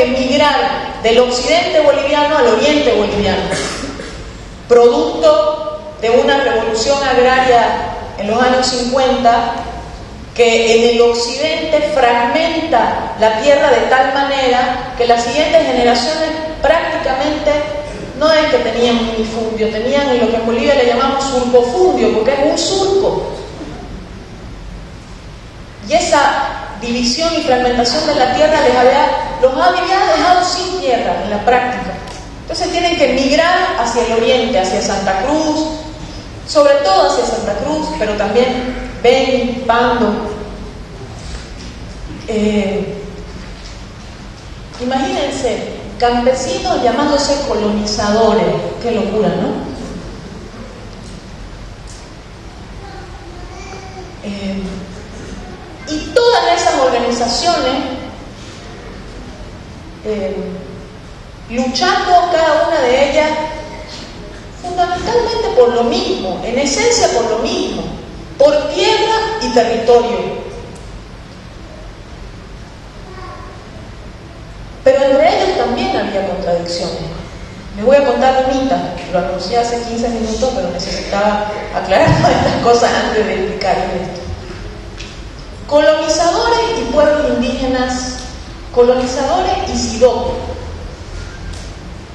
que migrar del occidente boliviano al oriente boliviano, producto de una revolución agraria en los años 50, que en el occidente fragmenta la tierra de tal manera que las siguientes generaciones prácticamente no es que tenían minifundio, tenían en lo que en Bolivia le llamamos surcofundio, porque es un surco. Y esa división y fragmentación de la tierra los había dejado sin tierra en la práctica. Entonces tienen que migrar hacia el oriente, hacia Santa Cruz, sobre todo hacia Santa Cruz, pero también Beni, Pando. Imagínense, campesinos llamándose colonizadores, qué locura, ¿no? Y todas esas organizaciones luchando cada una de ellas fundamentalmente por lo mismo, en esencia por lo mismo, por tierra y territorio. Pero entre ellos también había contradicciones. Les voy a contar unita, lo anuncié hace 15 minutos, pero necesitaba aclarar todas estas cosas antes de explicar esto. Colonizadores y pueblos indígenas, colonizadores y SIDOP.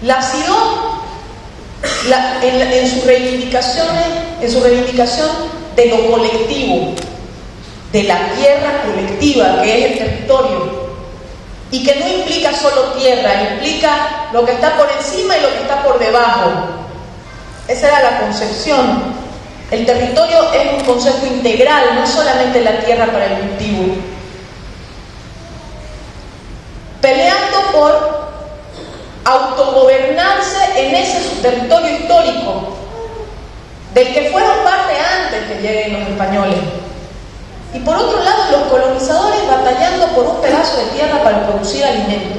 La SIDOP, en sus reivindicaciones, en su reivindicación de lo colectivo, de la tierra colectiva, que es el territorio, y que no implica solo tierra, implica lo que está por encima y lo que está por debajo. Esa era la concepción. El territorio es un concepto integral, no solamente la tierra para el cultivo. Peleando por autogobernarse en ese su territorio histórico, del que fueron parte antes que lleguen los españoles. Y por otro lado, los colonizadores batallando por un pedazo de tierra para producir alimento,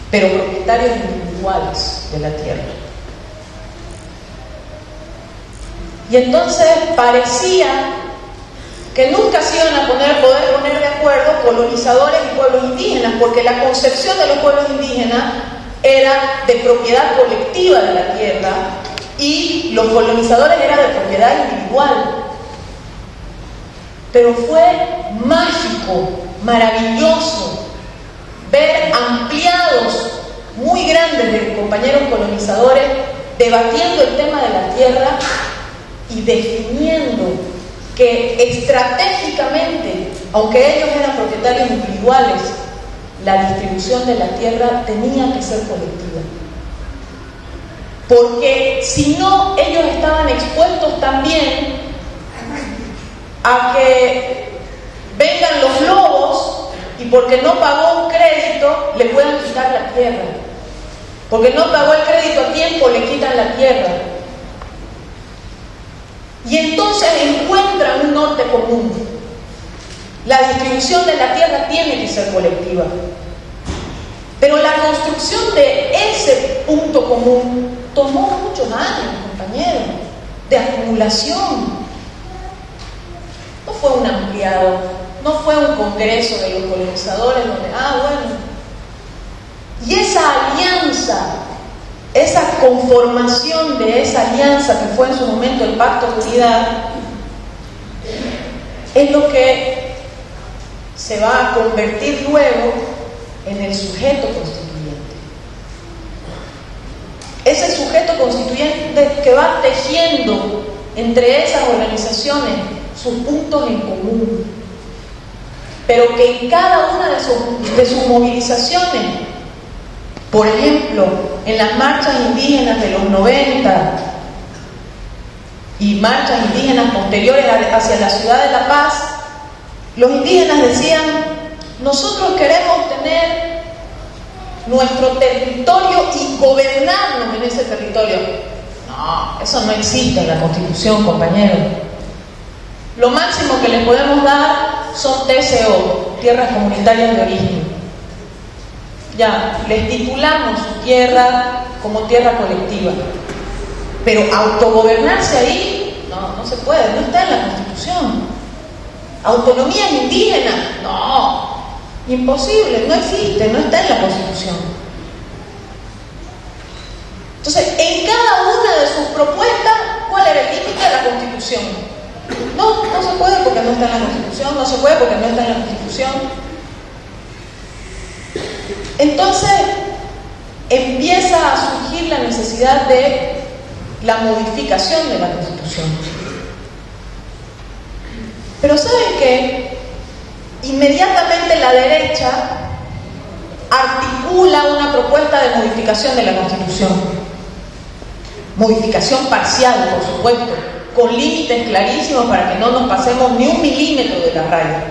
pero propietarios individuales de la tierra. Y entonces parecía que nunca se iban a poder poner de acuerdo colonizadores y pueblos indígenas, porque la concepción de los pueblos indígenas era de propiedad colectiva de la tierra y los colonizadores eran de propiedad individual. Pero fue mágico, maravilloso ver ampliados muy grandes de compañeros colonizadores debatiendo el tema de la tierra y definiendo que estratégicamente, aunque ellos eran propietarios individuales, la distribución de la tierra tenía que ser colectiva. Porque si no, ellos estaban expuestos también a que vengan los lobos y porque no pagó un crédito le puedan quitar la tierra, porque no pagó el crédito a tiempo le quitan la tierra, y entonces encuentran un norte común. La distribución de la tierra tiene que ser colectiva, pero la construcción de ese punto común tomó muchos años, compañeros, de acumulación. No fue un ampliado, no fue un congreso de los colonizadores donde, bueno. Y esa alianza, esa conformación de esa alianza que fue en su momento el Pacto de Unidad, es lo que se va a convertir luego en el sujeto constituyente. Ese sujeto constituyente que va tejiendo entre esas organizaciones sus puntos en común, pero que en cada una de sus movilizaciones, por ejemplo, en las marchas indígenas de los 90 y marchas indígenas posteriores hacia la ciudad de La Paz, los indígenas decían: nosotros queremos tener nuestro territorio y gobernarnos en ese territorio. No, eso no existe en la Constitución, compañeros. Lo máximo que les podemos dar son TCO, tierras comunitarias de origen. Ya, les titulamos su tierra como tierra colectiva. Pero autogobernarse ahí, no se puede, no está en la Constitución. Autonomía indígena, no. Imposible, no existe, no está en la Constitución. Entonces, en cada una de sus propuestas, ¿cuál era el límite de la Constitución? No, no se puede porque no está en la Constitución, no se puede porque no está en la Constitución. Entonces, empieza a surgir la necesidad de la modificación de la Constitución. Pero ¿saben qué? Inmediatamente la derecha articula una propuesta de modificación de la Constitución. Modificación parcial, por supuesto, con límites clarísimos para que no nos pasemos ni un milímetro de la raya.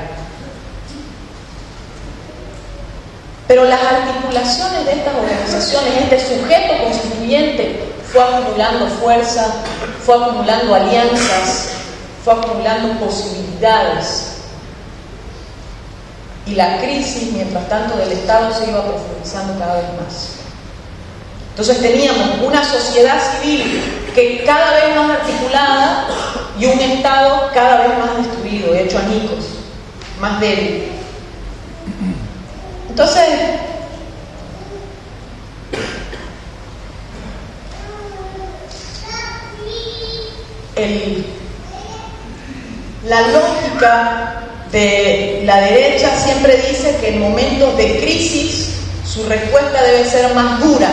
Pero las articulaciones de estas organizaciones, este sujeto constituyente, fue acumulando fuerza, fue acumulando alianzas, fue acumulando posibilidades. Y la crisis, mientras tanto, del Estado se iba profundizando cada vez más. Entonces teníamos una sociedad civil que cada vez más articulada y un Estado cada vez más destruido, hecho añicos, más débil. Entonces, la lógica de la derecha siempre dice que en momentos de crisis su respuesta debe ser más dura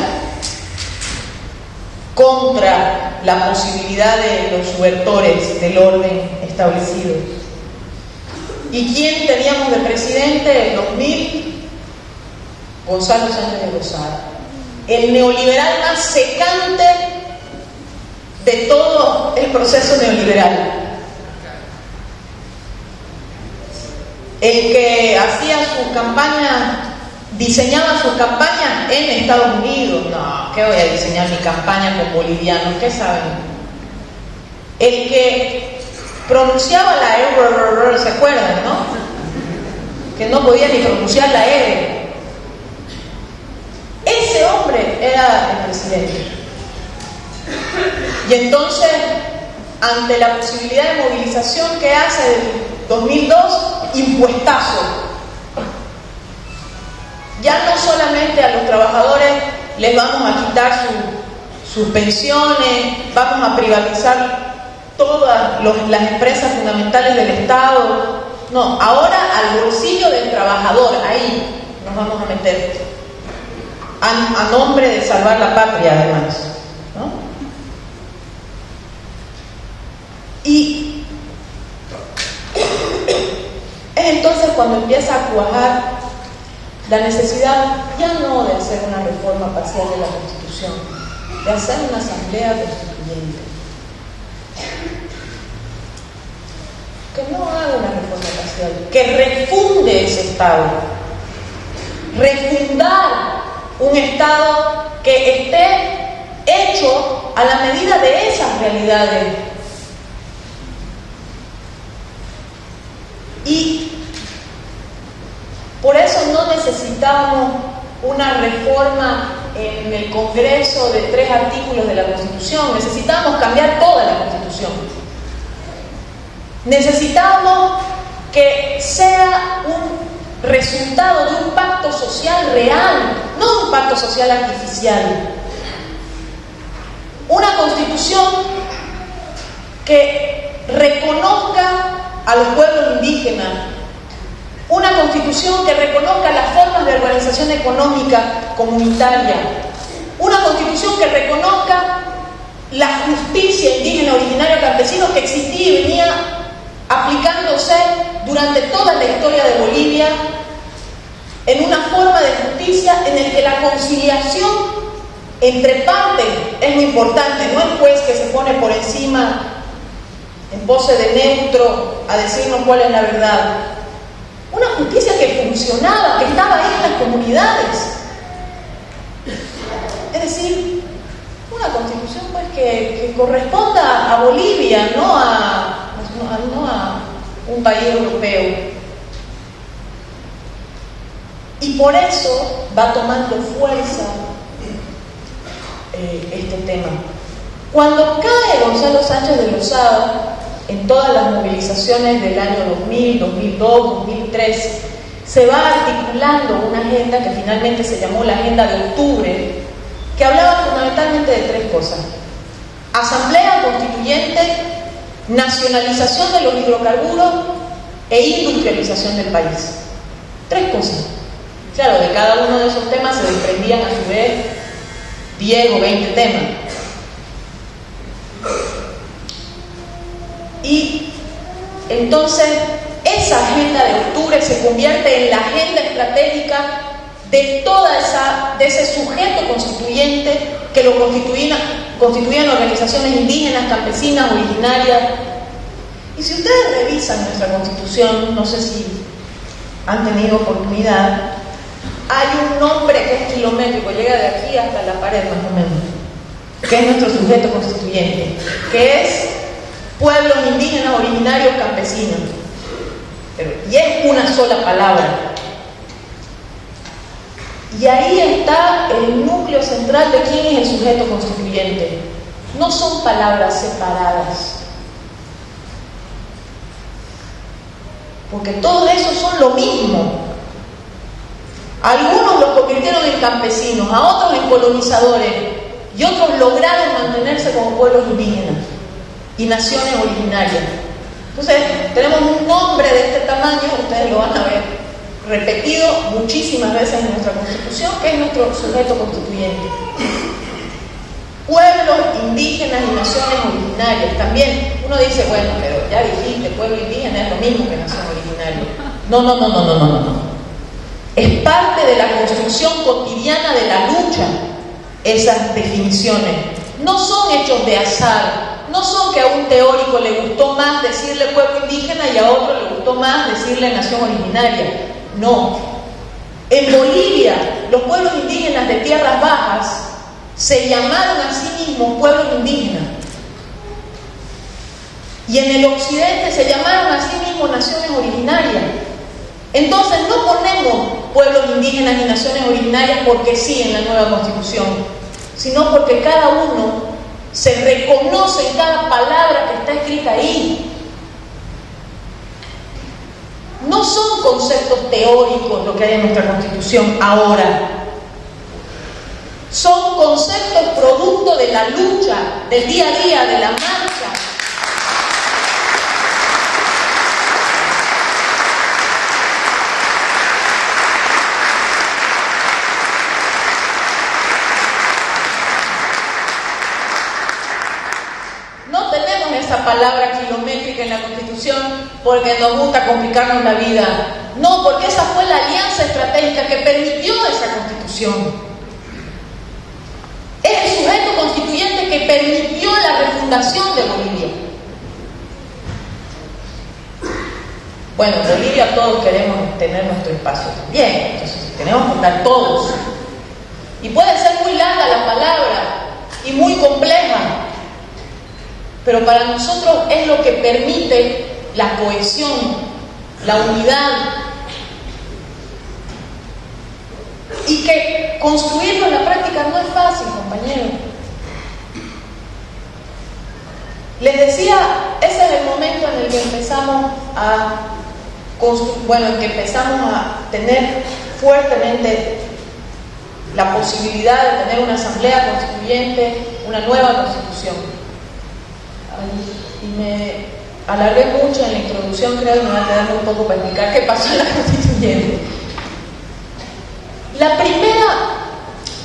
contra la posibilidad de los subvertores del orden establecido. ¿Y quién teníamos de presidente en 2000? Gonzalo Sánchez de Lozada, el neoliberal más secante de todo el proceso neoliberal, el que hacía su campaña, diseñaba sus campañas en Estados Unidos. No, ¿qué voy a diseñar mi campaña con bolivianos? ¿Qué saben? El que pronunciaba la E, ¿se acuerdan, no? Que no podía ni pronunciar la E. Ese hombre era el presidente. Y entonces, ante la posibilidad de movilización que hace el 2002, impuestazo. Ya no solamente a los trabajadores les vamos a quitar sus pensiones, vamos a privatizar todas las empresas fundamentales del Estado. No, ahora al bolsillo del trabajador, ahí nos vamos a meter. A nombre de salvar la patria, además, ¿no? Y es entonces cuando empieza a cuajar la necesidad ya no de hacer una reforma parcial de la Constitución, de hacer una asamblea constituyente que no haga una reforma parcial, que refunde ese Estado, refundar un Estado que esté hecho a la medida de esas realidades. Y por eso no necesitamos una reforma en el Congreso de 3 artículos de la Constitución, necesitamos cambiar toda la Constitución. Necesitamos que sea un resultado de un pacto social real, no un pacto social artificial. Una Constitución que reconozca a los pueblos indígenas, una Constitución que reconozca las formas de organización económica comunitaria, una Constitución que reconozca la justicia indígena originaria campesina que existía y venía aplicándose durante toda la historia de Bolivia en una forma de justicia en el que la conciliación entre partes es muy importante, no el juez que se pone por encima en pose de neutro a decirnos cuál es la verdad. Una justicia que funcionaba, que estaba ahí en las comunidades. Es decir, una constitución pues que corresponda a Bolivia, no a un país europeo. Y por eso va tomando fuerza este tema. Cuando cae Gonzalo Sánchez de Lozada, en todas las movilizaciones del año 2000, 2002, 2003, se va articulando una agenda que finalmente se llamó la Agenda de Octubre, que hablaba fundamentalmente de tres cosas: asamblea constituyente, nacionalización de los hidrocarburos e industrialización del país. Tres cosas. Claro, de cada uno de esos temas se desprendían a su vez 10 o 20 temas. Y entonces esa agenda de octubre se convierte en la agenda estratégica de de ese sujeto constituyente que lo constituían organizaciones indígenas, campesinas, originarias. Y si ustedes revisan nuestra Constitución, no sé si han tenido oportunidad, hay un nombre que es kilométrico, llega de aquí hasta la pared más o menos, que es nuestro sujeto constituyente, que es pueblos indígenas, originarios, campesinos. Y es una sola palabra. Y ahí está el núcleo central de quién es el sujeto constituyente. No son palabras separadas, porque todos esos son lo mismo. Algunos los convirtieron en campesinos, a otros en colonizadores, y otros lograron mantenerse como pueblos indígenas y naciones originarias. Entonces, tenemos un nombre de este tamaño, ustedes lo van a ver repetido muchísimas veces en nuestra Constitución, que es nuestro sujeto constituyente. Pueblos indígenas y naciones originarias. También uno dice, bueno, pero ya dijiste, pueblo indígena es lo mismo que nación originaria. No. Es parte de la construcción cotidiana de la lucha, esas definiciones. No son hechos de azar. No son que a un teórico le gustó más decirle pueblo indígena y a otro le gustó más decirle nación originaria. No. En Bolivia, los pueblos indígenas de tierras bajas se llamaron a sí mismos pueblos indígenas. Y en el occidente se llamaron a sí mismos naciones originarias. Entonces no ponemos pueblos indígenas y naciones originarias porque sí en la nueva Constitución, sino porque cada uno se reconoce en cada palabra que está escrita ahí. No son conceptos teóricos lo que hay en nuestra Constitución ahora. Son conceptos producto de la lucha, del día a día, de la marcha. No tenemos esa palabra kilométrica en la Constitución porque nos gusta complicarnos la vida. No, porque esa fue la alianza estratégica que permitió esa Constitución. Es el sujeto constituyente que permitió la refundación de Bolivia. Bueno, en Bolivia todos queremos tener nuestro espacio también, entonces tenemos que estar todos. Y puede ser muy larga la palabra y muy compleja, pero para nosotros es lo que permite la cohesión, la unidad, y que construirlo en la práctica no es fácil, compañeros. Les decía, ese es el momento en el que empezamos a tener fuertemente la posibilidad de tener una asamblea constituyente, una nueva constitución. Y me alargué mucho en la introducción, creo que me va a quedar muy poco para explicar qué pasó en la constituyente. La primera,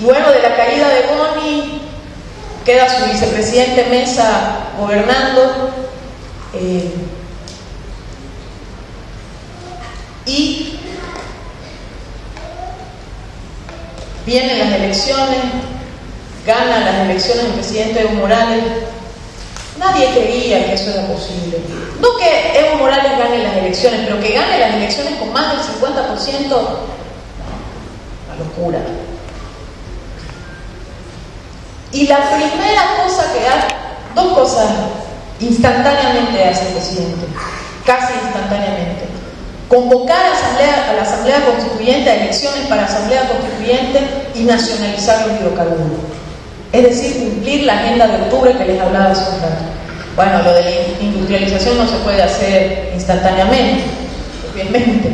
luego de la caída de Boni, queda su vicepresidente Mesa gobernando, y vienen las elecciones, gana las elecciones el presidente Evo Morales. Nadie creía que eso era posible. No que Evo Morales gane las elecciones, pero que gane las elecciones con más del 50%, una locura. Y la primera cosa que hace, dos cosas instantáneamente hace el presidente, casi instantáneamente: convocar a la Asamblea Constituyente, a elecciones para Asamblea Constituyente, y nacionalizar los hidrocarburos. Es decir, cumplir la agenda de octubre que les hablaba hace un rato. Bueno, lo de la industrialización no se puede hacer instantáneamente, obviamente.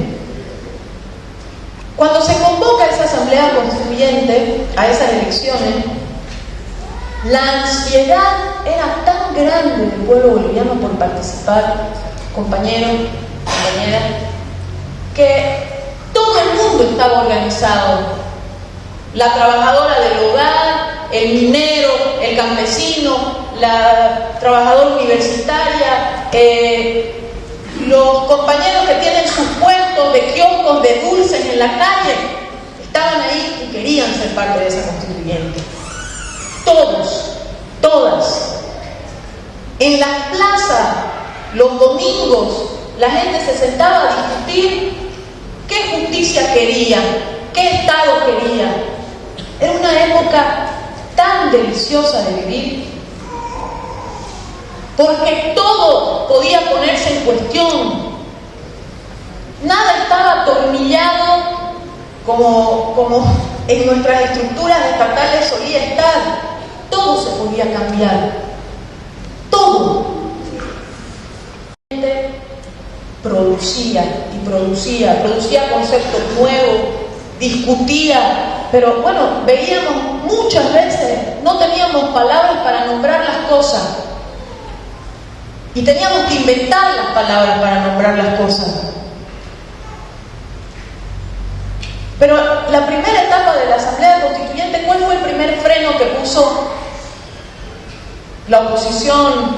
Cuando se convoca esa asamblea constituyente, a esas elecciones, la ansiedad era tan grande del pueblo boliviano por participar, compañeros, compañeras, que todo el mundo estaba organizado. La trabajadora del hogar, el minero, el campesino, la trabajadora universitaria, los compañeros que tienen sus puestos de kioscos de dulces en la calle, estaban ahí y querían ser parte de esa constituyente. Todos, todas. En las plazas, los domingos, la gente se sentaba a discutir qué justicia quería, qué Estado quería. Era una época tan deliciosa de vivir, porque todo podía ponerse en cuestión. Nada estaba atornillado como en nuestras estructuras estatales solía estar. Todo se podía cambiar. Todo. Producía conceptos nuevos, discutía, pero bueno, veíamos muchas veces, no teníamos palabras para nombrar las cosas. Y teníamos que inventar las palabras para nombrar las cosas. Pero la primera etapa de la Asamblea Constituyente, ¿cuál fue el primer freno que puso la oposición,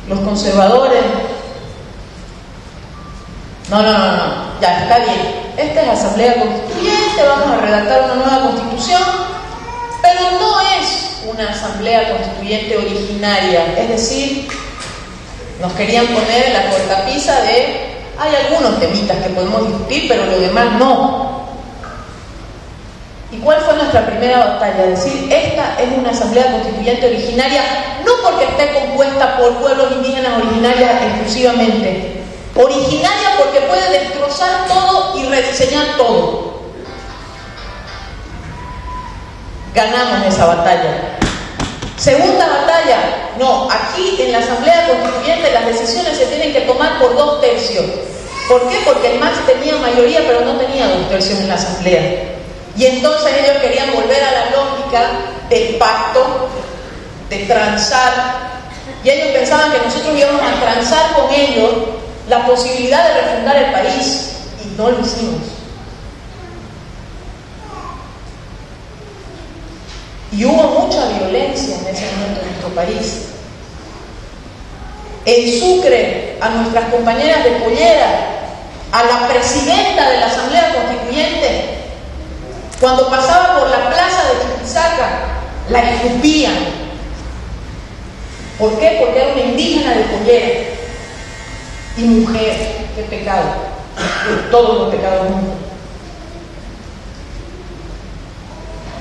los conservadores? No, ya está bien. Esta es la Asamblea Constituyente, vamos a redactar una nueva constitución, pero no es una Asamblea Constituyente originaria, es decir, nos querían poner en la cortapisa de hay algunos temitas que podemos discutir, pero lo demás no. ¿Y cuál fue nuestra primera batalla? Decir, esta es una asamblea constituyente originaria, no porque esté compuesta por pueblos indígenas originarios exclusivamente, originaria porque puede destrozar todo y rediseñar todo. Ganamos esa batalla. Segunda batalla, no, aquí en la Asamblea Constituyente las decisiones se tienen que tomar por 2/3. ¿Por qué? Porque el MAS tenía mayoría, pero no tenía 2/3 en la Asamblea. Y entonces ellos querían volver a la lógica del pacto, de transar. Y ellos pensaban que nosotros íbamos a transar con ellos la posibilidad de refundar el país. Y no lo hicimos. Y hubo mucha violencia en ese momento en nuestro país. En Sucre, a nuestras compañeras de pollera, a la presidenta de la Asamblea Constituyente, cuando pasaba por la plaza de Chuquisaca, la escupían. ¿Por qué? Porque era una indígena de pollera y mujer. ¡Qué pecado! Todos los pecados juntos.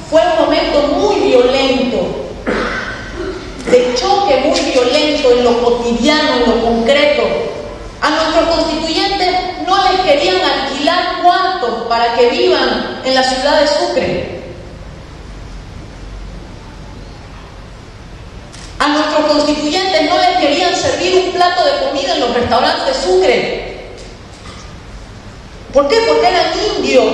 Fue un momento muy violento, de choque muy violento en lo cotidiano, en lo concreto. A nuestros constituyentes no les querían alquilar cuartos para que vivan en la ciudad de Sucre. A nuestros constituyentes no les querían servir un plato de comida en los restaurantes de Sucre. ¿Por qué? Porque eran indios.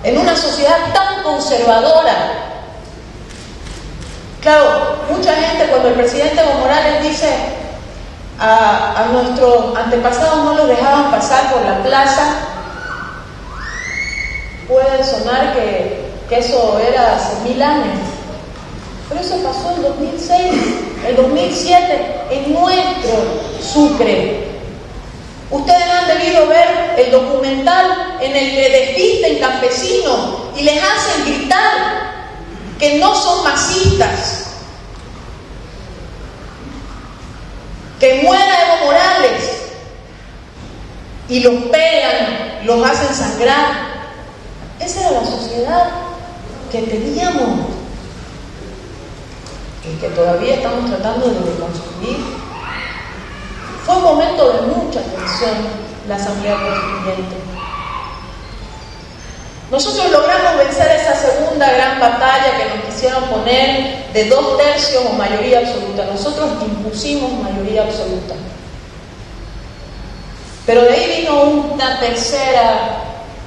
En una sociedad tan conservadora. Claro, mucha gente cuando el presidente Evo Morales dice a nuestros antepasados no los dejaban pasar por la plaza, puede sonar que eso era hace 1000 años, pero eso pasó en 2006, en 2007, en nuestro Sucre. Ustedes han debido ver el documental en el que desvisten campesinos y les hacen gritar que no son masistas, que muera Evo Morales, y los pegan, los hacen sangrar. Esa era la sociedad que teníamos y que todavía estamos tratando de reconstruir. Fue un momento de mucha tensión la Asamblea Constituyente. Nosotros logramos vencer esa segunda gran batalla que nos quisieron poner de 2/3 o mayoría absoluta. Nosotros impusimos mayoría absoluta. Pero de ahí vino una tercera,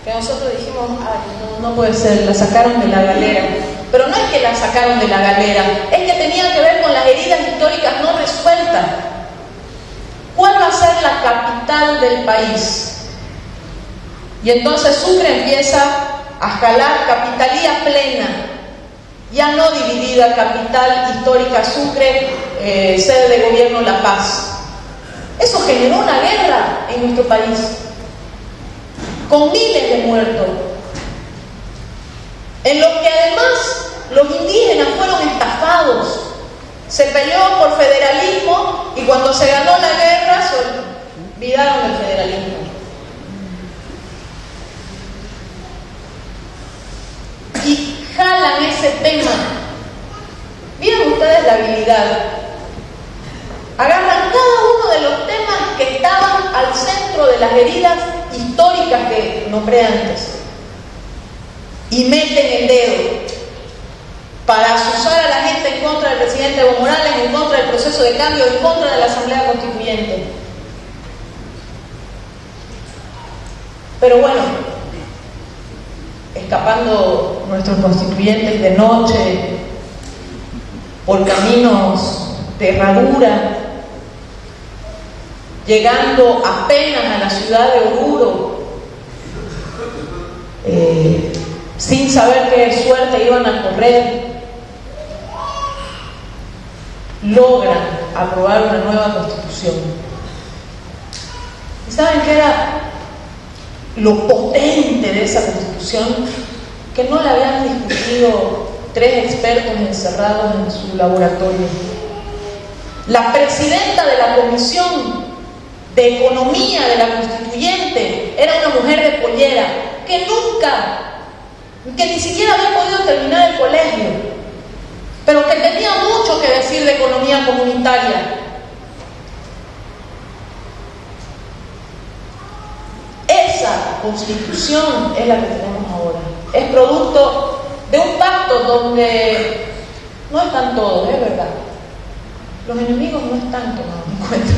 que nosotros dijimos, ay, no puede ser, la sacaron de la galera. Pero no es que la sacaron de la galera, es que tenía que ver con las heridas históricas no resueltas. ¿Cuál va a ser la capital del país? Y entonces Sucre empieza a jalar capitalía plena, ya no dividida, capital histórica Sucre, sede de gobierno La Paz. Eso generó una guerra en nuestro país, con miles de muertos, en los que además los indígenas fueron estafados. Se peleó por federalismo y cuando se ganó la guerra se olvidaron del federalismo. Y jalan ese tema. Miren ustedes la habilidad. Agarran cada uno de los temas que estaban al centro de las heridas históricas que nombré antes y meten el dedo para asusar a la gente en contra del presidente Evo Morales, en contra del proceso de cambio, en contra de la Asamblea Constituyente. Pero bueno, escapando nuestros constituyentes de noche por caminos de herradura, llegando apenas a la ciudad de Oruro, sin saber qué suerte iban a correr, logran aprobar una nueva constitución. ¿Y saben qué era lo potente de esa constitución? Que no la habían discutido 3 expertos encerrados en su laboratorio. La presidenta de la Comisión de Economía de la Constituyente era una mujer de pollera que ni siquiera había podido terminar el colegio, pero que tenía mucho que decir de economía comunitaria. Esa constitución es la que tenemos ahora. Es producto de un pacto donde no están todos, es verdad. Los enemigos no están tomados en cuenta.